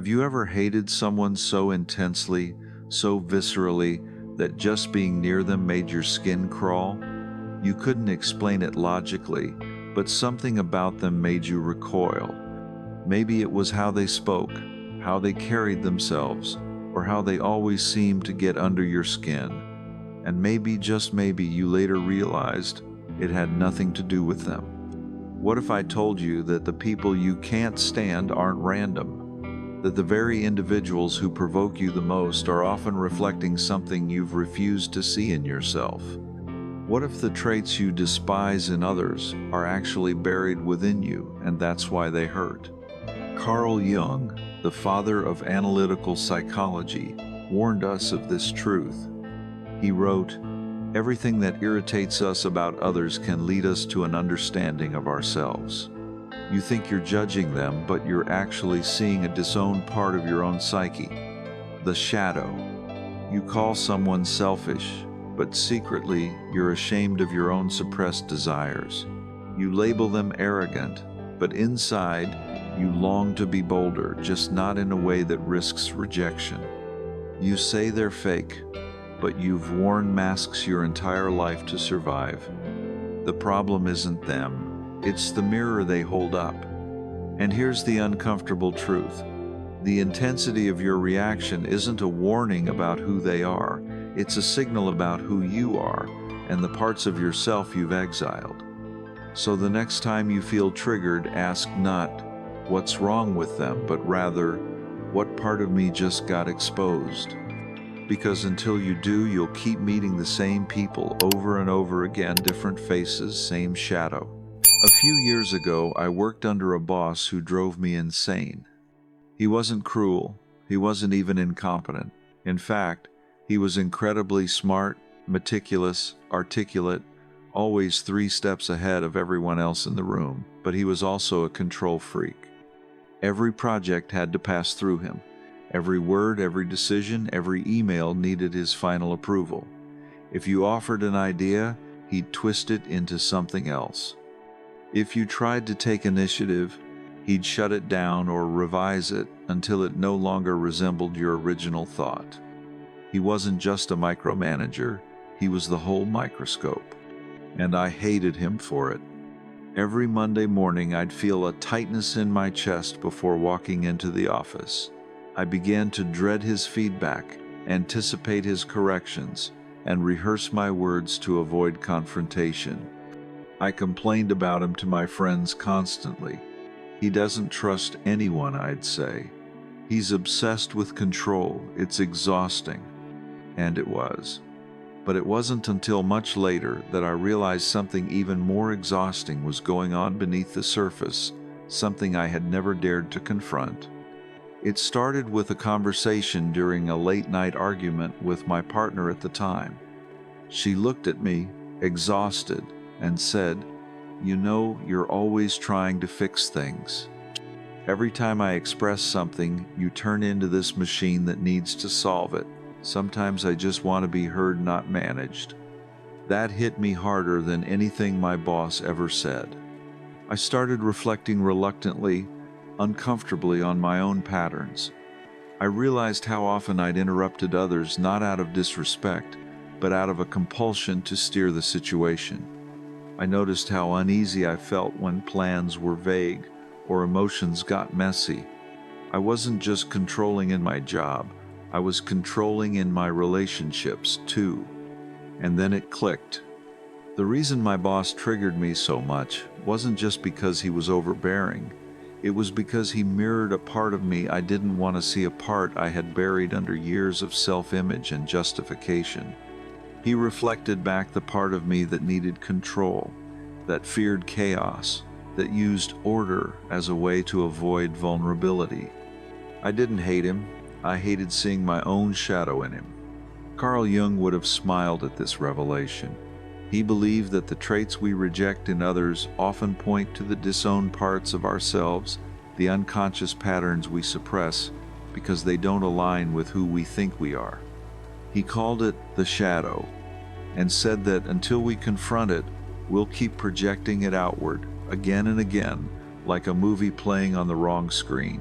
Have you ever hated someone so intensely, so viscerally, that just being near them made your skin crawl? You couldn't explain it logically, but something about them made you recoil. Maybe it was how they spoke, how they carried themselves, or how they always seemed to get under your skin. And maybe, just maybe, you later realized it had nothing to do with them. What if I told you that the people you can't stand aren't random? That the very individuals who provoke you the most are often reflecting something you've refused to see in yourself? What if the traits you despise in others are actually buried within you, and that's why they hurt? Carl Jung, the father of analytical psychology, warned us of this truth. He wrote, "Everything that irritates us about others can lead us to an understanding of ourselves." You think you're judging them, but you're actually seeing a disowned part of your own psyche, the shadow. You call someone selfish, but secretly you're ashamed of your own suppressed desires. You label them arrogant, but inside you long to be bolder, just not in a way that risks rejection. You say they're fake, but you've worn masks your entire life to survive. The problem isn't them. It's the mirror they hold up. And here's the uncomfortable truth. The intensity of your reaction isn't a warning about who they are. It's a signal about who you are and the parts of yourself you've exiled. So the next time you feel triggered, ask not, "What's wrong with them?" but rather, "What part of me just got exposed?" Because until you do, you'll keep meeting the same people over and over again, different faces, same shadow. A few years ago, I worked under a boss who drove me insane. He wasn't cruel. He wasn't even incompetent. In fact, he was incredibly smart, meticulous, articulate, always 3 steps ahead of everyone else in the room, but he was also a control freak. Every project had to pass through him. Every word, every decision, every email needed his final approval. If you offered an idea, he'd twist it into something else. If you tried to take initiative, he'd shut it down or revise it until it no longer resembled your original thought. He wasn't just a micromanager, he was the whole microscope. And I hated him for it. Every Monday morning I'd feel a tightness in my chest before walking into the office. I began to dread his feedback, anticipate his corrections, and rehearse my words to avoid confrontation. I complained about him to my friends constantly. He doesn't trust anyone, I'd say. He's obsessed with control. It's exhausting. And it was. But it wasn't until much later that I realized something even more exhausting was going on beneath the surface, something I had never dared to confront. It started with a conversation during a late-night argument with my partner at the time. She looked at me, exhausted, and said, "You know, you're always trying to fix things. Every time I express something, you turn into this machine that needs to solve it. Sometimes I just want to be heard, not managed." That hit me harder than anything my boss ever said. I started reflecting reluctantly, uncomfortably on my own patterns. I realized how often I'd interrupted others not out of disrespect, but out of a compulsion to steer the situation. I noticed how uneasy I felt when plans were vague or emotions got messy. I wasn't just controlling in my job, I was controlling in my relationships too. And then it clicked. The reason my boss triggered me so much wasn't just because he was overbearing. It was because he mirrored a part of me I didn't want to see, a part I had buried under years of self-image and justification. He reflected back the part of me that needed control, that feared chaos, that used order as a way to avoid vulnerability. I didn't hate him. I hated seeing my own shadow in him. Carl Jung would have smiled at this revelation. He believed that the traits we reject in others often point to the disowned parts of ourselves, the unconscious patterns we suppress because they don't align with who we think we are. He called it the shadow, and said that until we confront it, we'll keep projecting it outward, again and again, like a movie playing on the wrong screen.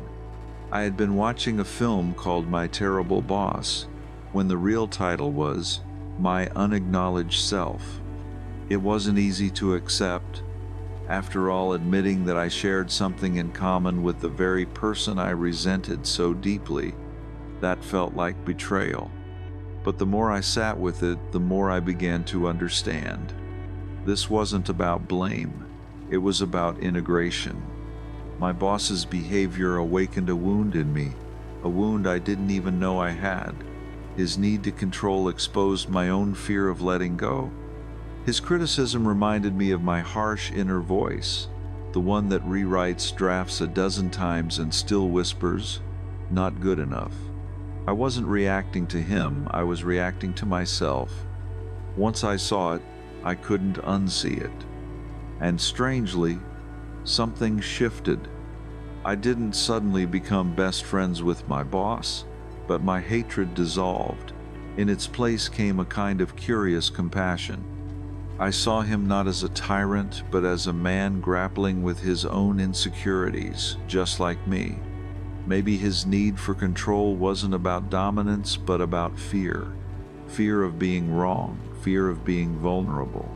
I had been watching a film called My Terrible Boss, when the real title was My Unacknowledged Self. It wasn't easy to accept. After all, admitting that I shared something in common with the very person I resented so deeply, that felt like betrayal. But the more I sat with it, the more I began to understand. This wasn't about blame. It was about integration. My boss's behavior awakened a wound in me, a wound I didn't even know I had. His need to control exposed my own fear of letting go. His criticism reminded me of my harsh inner voice, the one that rewrites drafts a dozen times and still whispers, "Not good enough." I wasn't reacting to him, I was reacting to myself. Once I saw it, I couldn't unsee it. And strangely, something shifted. I didn't suddenly become best friends with my boss, but my hatred dissolved. In its place came a kind of curious compassion. I saw him not as a tyrant, but as a man grappling with his own insecurities, just like me. Maybe his need for control wasn't about dominance, but about fear. Fear of being wrong, fear of being vulnerable,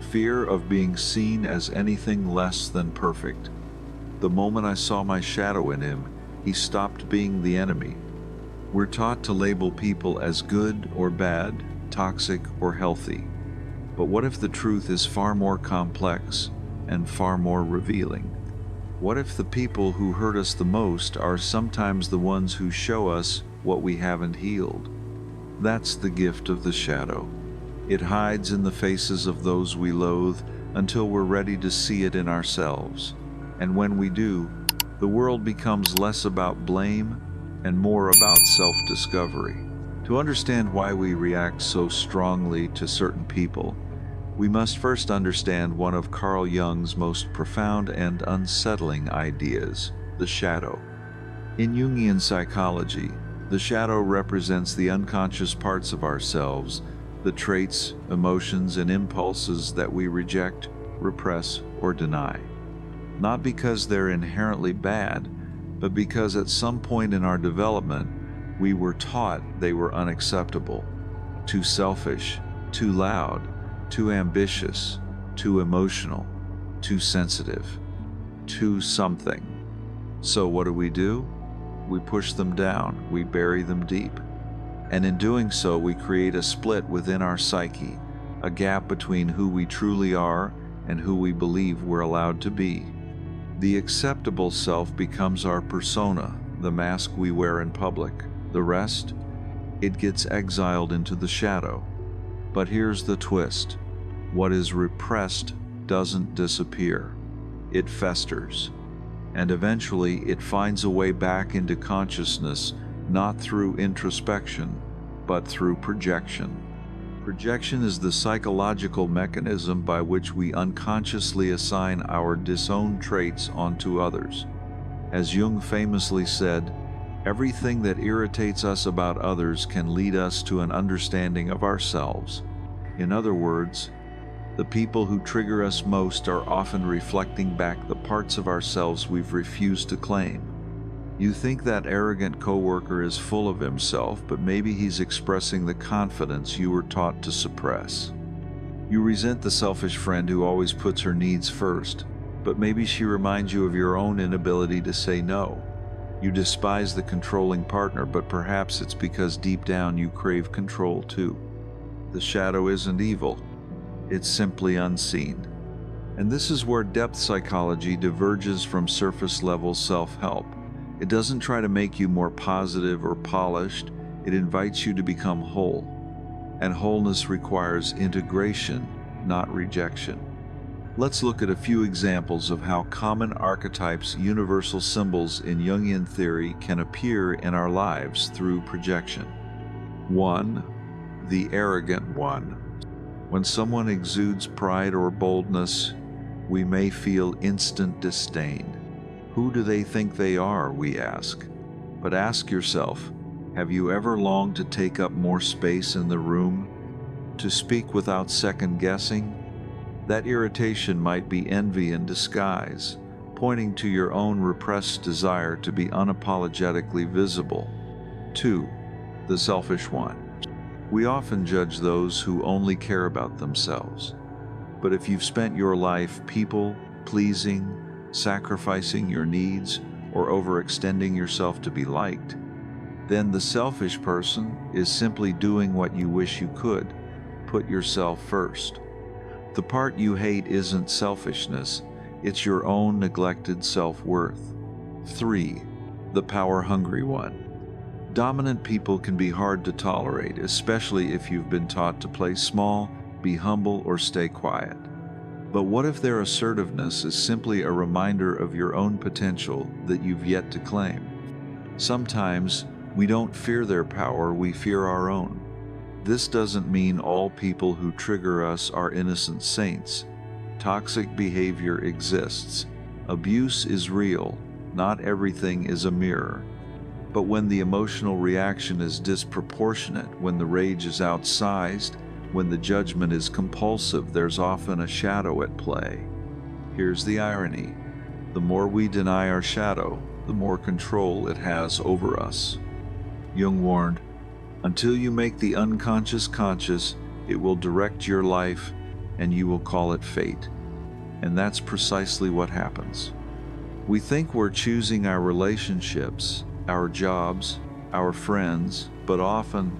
fear of being seen as anything less than perfect. The moment I saw my shadow in him, he stopped being the enemy. We're taught to label people as good or bad, toxic or healthy. But what if the truth is far more complex and far more revealing? What if the people who hurt us the most are sometimes the ones who show us what we haven't healed? That's the gift of the shadow. It hides in the faces of those we loathe until we're ready to see it in ourselves. And when we do, the world becomes less about blame and more about self-discovery. To understand why we react so strongly to certain people, we must first understand one of Carl Jung's most profound and unsettling ideas, the shadow. In Jungian psychology, the shadow represents the unconscious parts of ourselves, the traits, emotions, and impulses that we reject, repress, or deny. Not because they're inherently bad, but because at some point in our development, we were taught they were unacceptable, too selfish, too loud, too ambitious, too emotional, too sensitive, too something. So what do? We push them down, we bury them deep. And in doing so, we create a split within our psyche, a gap between who we truly are and who we believe we're allowed to be. The acceptable self becomes our persona, the mask we wear in public. The rest, it gets exiled into the shadow. But here's the twist. What is repressed doesn't disappear. It festers. And eventually it finds a way back into consciousness, not through introspection, but through projection. Projection is the psychological mechanism by which we unconsciously assign our disowned traits onto others. As Jung famously said, everything that irritates us about others can lead us to an understanding of ourselves. In other words, the people who trigger us most are often reflecting back the parts of ourselves we've refused to claim. You think that arrogant coworker is full of himself, but maybe he's expressing the confidence you were taught to suppress. You resent the selfish friend who always puts her needs first, but maybe she reminds you of your own inability to say no. You despise the controlling partner, but perhaps it's because deep down you crave control too. The shadow isn't evil. It's simply unseen. And this is where depth psychology diverges from surface-level self-help. It doesn't try to make you more positive or polished. It invites you to become whole. And wholeness requires integration, not rejection. Let's look at a few examples of how common archetypes, universal symbols in Jungian theory can appear in our lives through projection. 1. The arrogant one. When someone exudes pride or boldness, we may feel instant disdain. Who do they think they are, we ask. But ask yourself, have you ever longed to take up more space in the room? To speak without second guessing? That irritation might be envy in disguise, pointing to your own repressed desire to be unapologetically visible. 2. The selfish one. We often judge those who only care about themselves. But if you've spent your life people-pleasing, sacrificing your needs, or overextending yourself to be liked, then the selfish person is simply doing what you wish you could. Put yourself first. The part you hate isn't selfishness, it's your own neglected self-worth. 3. The power-hungry one. Dominant people can be hard to tolerate, especially if you've been taught to play small, be humble, or stay quiet. But what if their assertiveness is simply a reminder of your own potential that you've yet to claim? Sometimes we don't fear their power, we fear our own. This doesn't mean all people who trigger us are innocent saints. Toxic behavior exists. Abuse is real. Not everything is a mirror. But when the emotional reaction is disproportionate, when the rage is outsized, when the judgment is compulsive, there's often a shadow at play. Here's the irony. The more we deny our shadow, the more control it has over us. Jung warned, "Until you make the unconscious conscious, it will direct your life, and you will call it fate." And that's precisely what happens. We think we're choosing our relationships, our jobs, our friends, but often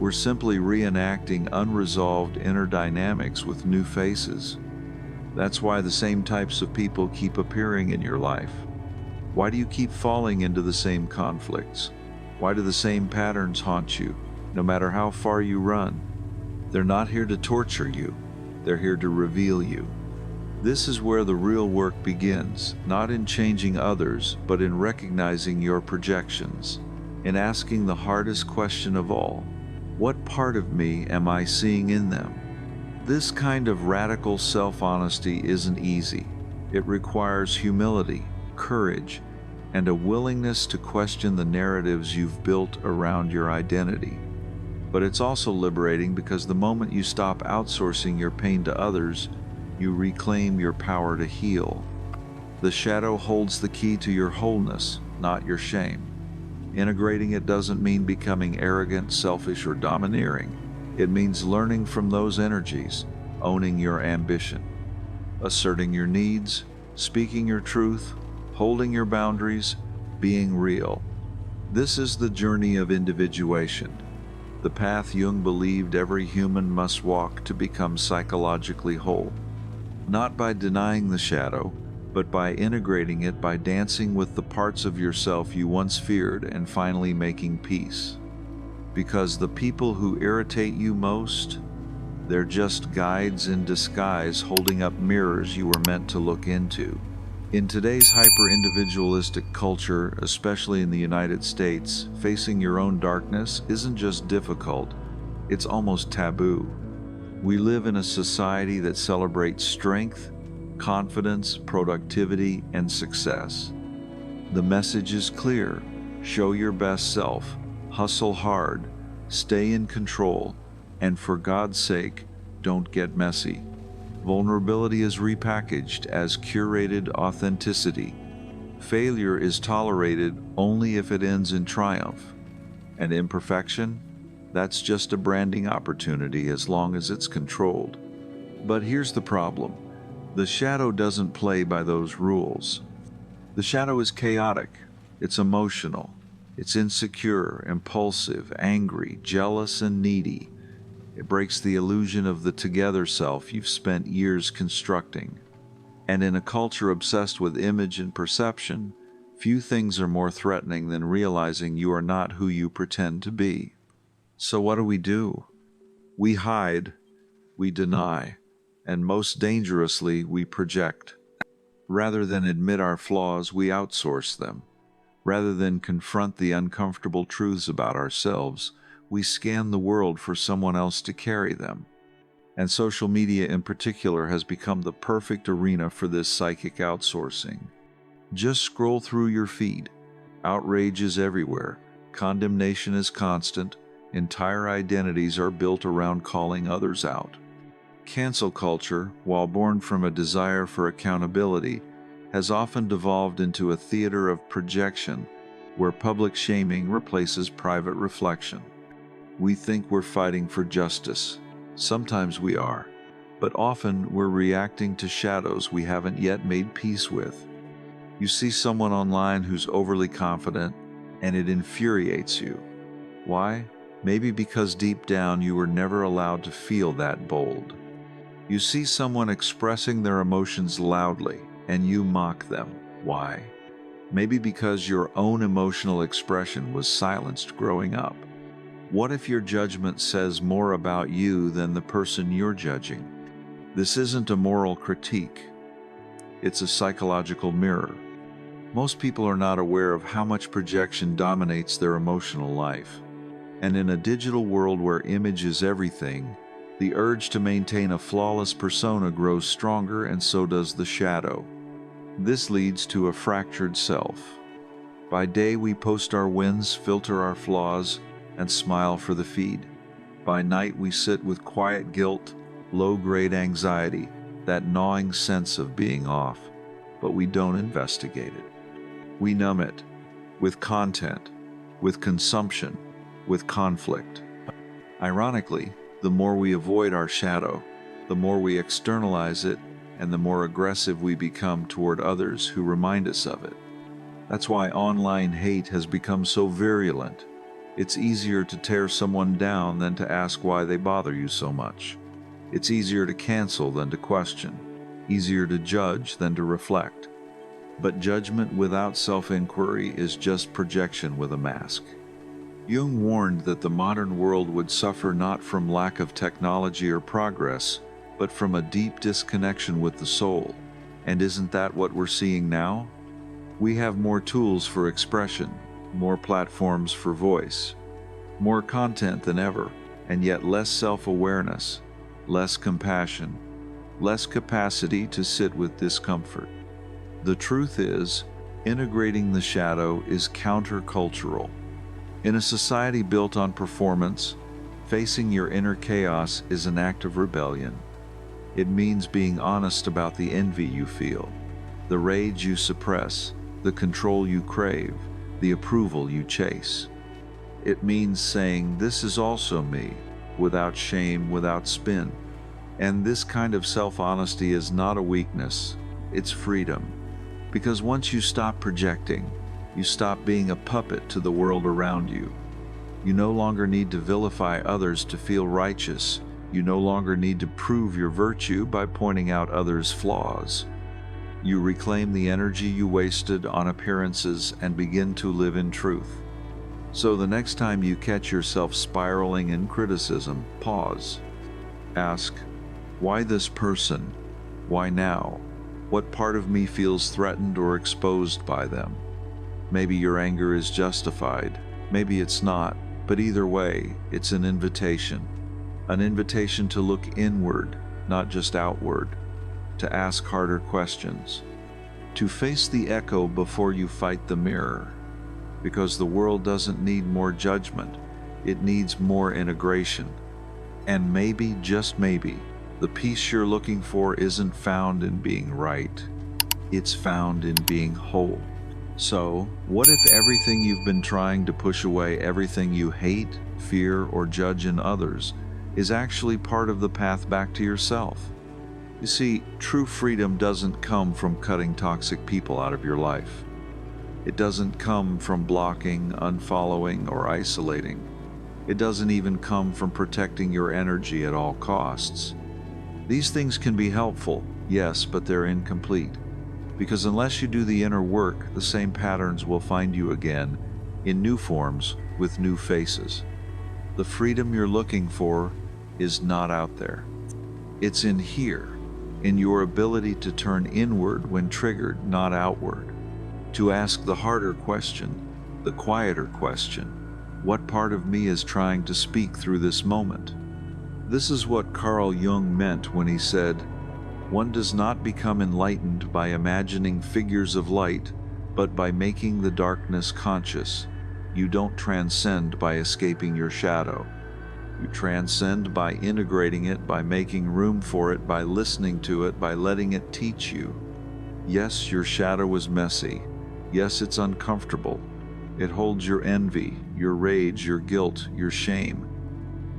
we're simply reenacting unresolved inner dynamics with new faces. That's why the same types of people keep appearing in your life. Why do you keep falling into the same conflicts? Why do the same patterns haunt you, no matter how far you run? They're not here to torture you. They're here to reveal you. This is where the real work begins, not in changing others, but in recognizing your projections, in asking the hardest question of all: what part of me am I seeing in them? This kind of radical self-honesty isn't easy. It requires humility, courage, and a willingness to question the narratives you've built around your identity. But it's also liberating because the moment you stop outsourcing your pain to others, you reclaim your power to heal. The shadow holds the key to your wholeness, not your shame. Integrating it doesn't mean becoming arrogant, selfish, or domineering. It means learning from those energies, owning your ambition, asserting your needs, speaking your truth, holding your boundaries, being real. This is the journey of individuation, the path Jung believed every human must walk to become psychologically whole. Not by denying the shadow, but by integrating it, by dancing with the parts of yourself you once feared and finally making peace. Because the people who irritate you most, they're just guides in disguise holding up mirrors you were meant to look into. In today's hyper-individualistic culture, especially in the United States, facing your own darkness isn't just difficult, it's almost taboo. We live in a society that celebrates strength, confidence, productivity, and success. The message is clear: show your best self, hustle hard, stay in control, and for God's sake, don't get messy. Vulnerability is repackaged as curated authenticity. Failure is tolerated only if it ends in triumph. And imperfection? That's just a branding opportunity as long as it's controlled. But here's the problem. The shadow doesn't play by those rules. The shadow is chaotic. It's emotional. It's insecure, impulsive, angry, jealous, and needy. It breaks the illusion of the together self you've spent years constructing. And in a culture obsessed with image and perception, few things are more threatening than realizing you are not who you pretend to be. So what do? We hide, we deny, and most dangerously, we project. Rather than admit our flaws, we outsource them. Rather than confront the uncomfortable truths about ourselves, we scan the world for someone else to carry them. And social media in particular has become the perfect arena for this psychic outsourcing. Just scroll through your feed. Outrage is everywhere. Condemnation is constant. Entire identities are built around calling others out. Cancel culture, while born from a desire for accountability, has often devolved into a theater of projection where public shaming replaces private reflection. We think we're fighting for justice. Sometimes we are, but often we're reacting to shadows we haven't yet made peace with. You see someone online who's overly confident, and it infuriates you. Why? Maybe because deep down you were never allowed to feel that bold. You see someone expressing their emotions loudly, and you mock them. Why? Maybe because your own emotional expression was silenced growing up. What if your judgment says more about you than the person you're judging? This isn't a moral critique. It's a psychological mirror. Most people are not aware of how much projection dominates their emotional life. And in a digital world where image is everything, the urge to maintain a flawless persona grows stronger, and so does the shadow. This leads to a fractured self. By day we post our wins, filter our flaws, and smile for the feed. By night we sit with quiet guilt, low-grade anxiety, that gnawing sense of being off, but we don't investigate it. We numb it with content, with consumption, with conflict. Ironically, the more we avoid our shadow, the more we externalize it, and the more aggressive we become toward others who remind us of it. That's why online hate has become so virulent. It's easier to tear someone down than to ask why they bother you so much. It's easier to cancel than to question, easier to judge than to reflect. But judgment without self-inquiry is just projection with a mask. Jung warned that the modern world would suffer not from lack of technology or progress, but from a deep disconnection with the soul. And isn't that what we're seeing now? We have more tools for expression, more platforms for voice, more content than ever, and yet less self-awareness, less compassion, less capacity to sit with discomfort. The truth is, integrating the shadow is countercultural. In a society built on performance, facing your inner chaos is an act of rebellion. It means being honest about the envy you feel, the rage you suppress, the control you crave, the approval you chase. It means saying, "This is also me," without shame, without spin. And this kind of self-honesty is not a weakness, it's freedom. Because once you stop projecting, you stop being a puppet to the world around you. You no longer need to vilify others to feel righteous. You no longer need to prove your virtue by pointing out others' flaws. You reclaim the energy you wasted on appearances and begin to live in truth. So the next time you catch yourself spiraling in criticism, pause. Ask, why this person? Why now? What part of me feels threatened or exposed by them? Maybe your anger is justified, maybe it's not, but either way, it's an invitation to look inward, not just outward, to ask harder questions, to face the echo before you fight the mirror, because the world doesn't need more judgment, it needs more integration. And maybe, just maybe, the peace you're looking for isn't found in being right, it's found in being whole. So, what if everything you've been trying to push away, everything you hate, fear, or judge in others, is actually part of the path back to yourself? You see, true freedom doesn't come from cutting toxic people out of your life. It doesn't come from blocking, unfollowing, or isolating. It doesn't even come from protecting your energy at all costs. These things can be helpful, yes, but they're incomplete. Because unless you do the inner work, the same patterns will find you again, in new forms, with new faces. The freedom you're looking for is not out there. It's in here, in your ability to turn inward when triggered, not outward. To ask the harder question, the quieter question, what part of me is trying to speak through this moment? This is what Carl Jung meant when he said, "One does not become enlightened by imagining figures of light, but by making the darkness conscious. You don't transcend by escaping your shadow. You transcend by integrating it, by making room for it, by listening to it, by letting it teach you." Yes, your shadow is messy. Yes, it's uncomfortable. It holds your envy, your rage, your guilt, your shame.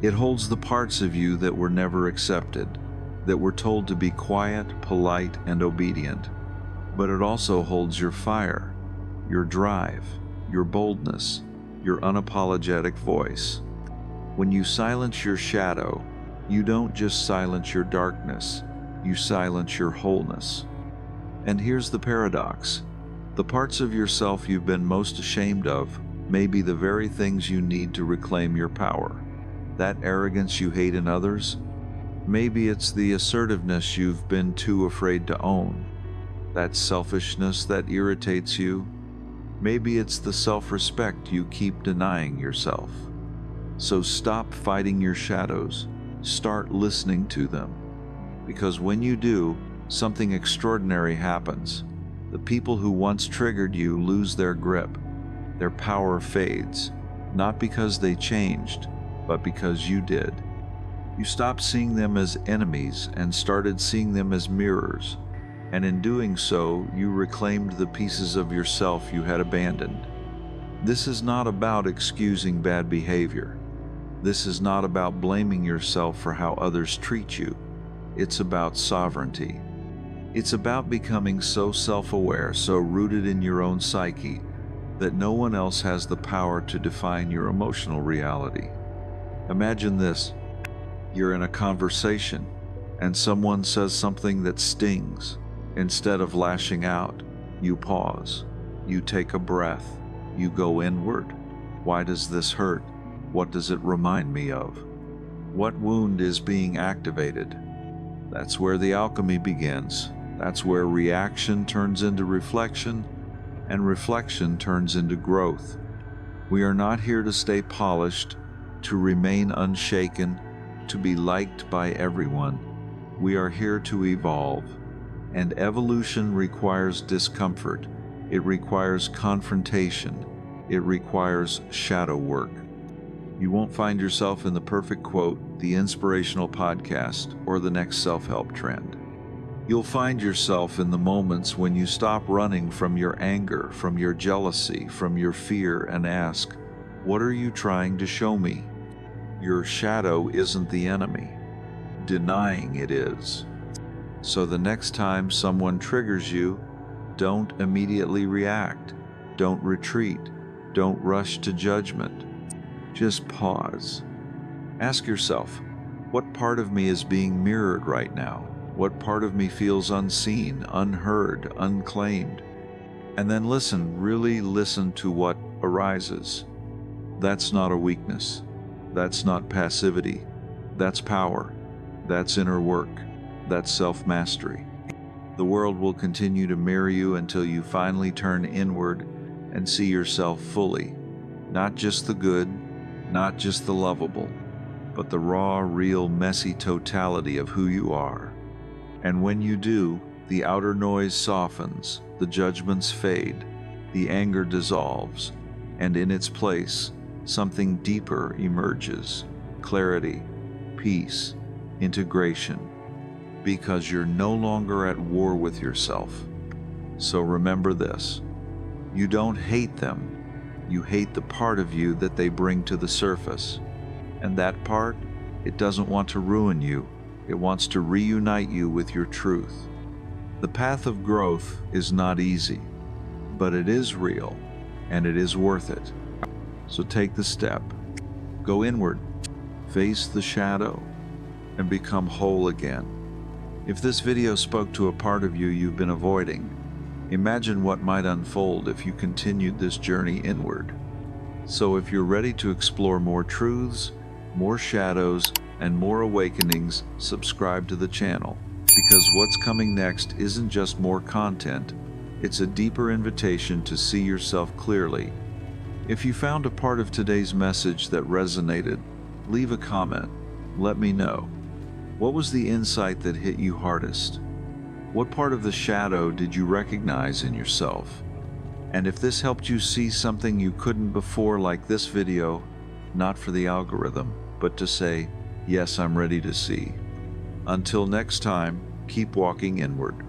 It holds the parts of you that were never accepted, that were told to be quiet, polite, and obedient. But it also holds your fire, your drive, your boldness, your unapologetic voice. When you silence your shadow, you don't just silence your darkness, you silence your wholeness. And here's the paradox. The parts of yourself you've been most ashamed of may be the very things you need to reclaim your power. That arrogance you hate in others, maybe it's the assertiveness you've been too afraid to own. That selfishness that irritates you, maybe it's the self-respect you keep denying yourself. So stop fighting your shadows, start listening to them. Because when you do, something extraordinary happens. The people who once triggered you lose their grip. Their power fades, not because they changed, but because you did. You stopped seeing them as enemies and started seeing them as mirrors. And in doing so, you reclaimed the pieces of yourself you had abandoned. This is not about excusing bad behavior. This is not about blaming yourself for how others treat you. It's about sovereignty. It's about becoming so self-aware, so rooted in your own psyche, that no one else has the power to define your emotional reality. Imagine this. You're in a conversation, and someone says something that stings. Instead of lashing out, you pause. You take a breath. You go inward. Why does this hurt? What does it remind me of? What wound is being activated? That's where the alchemy begins. That's where reaction turns into reflection, and reflection turns into growth. We are not here to stay polished, to remain unshaken, to be liked by everyone. We are here to evolve. And evolution requires discomfort. It requires confrontation. It requires shadow work. You won't find yourself in the perfect quote, the inspirational podcast, or the next self-help trend. You'll find yourself in the moments when you stop running from your anger, from your jealousy, from your fear, and ask, what are you trying to show me? Your shadow isn't the enemy. Denying it is. So the next time someone triggers you, don't immediately react. Don't retreat. Don't rush to judgment. Just pause. Ask yourself, what part of me is being mirrored right now? What part of me feels unseen, unheard, unclaimed? And then listen, really listen to what arises. That's not a weakness. That's not passivity. That's power. That's inner work. That's self-mastery. The world will continue to mirror you until you finally turn inward and see yourself fully. Not just the good, not just the lovable, but the raw, real, messy totality of who you are. And when you do, the outer noise softens, the judgments fade, the anger dissolves, and in its place, something deeper emerges: clarity, peace, integration, because you're no longer at war with yourself. So remember this: you don't hate them, you hate the part of you that they bring to the surface. And that part, it doesn't want to ruin you, it wants to reunite you with your truth. The path of growth is not easy, but it is real, and it is worth it. So take the step, go inward, face the shadow, and become whole again. If this video spoke to a part of you you've been avoiding, imagine what might unfold if you continued this journey inward. So if you're ready to explore more truths, more shadows, and more awakenings, subscribe to the channel, because what's coming next isn't just more content, it's a deeper invitation to see yourself clearly. If you found a part of today's message that resonated, leave a comment. Let me know. What was the insight that hit you hardest? What part of the shadow did you recognize in yourself? And if this helped you see something you couldn't before, like this video, not for the algorithm, but to say, yes, I'm ready to see. Until next time, keep walking inward.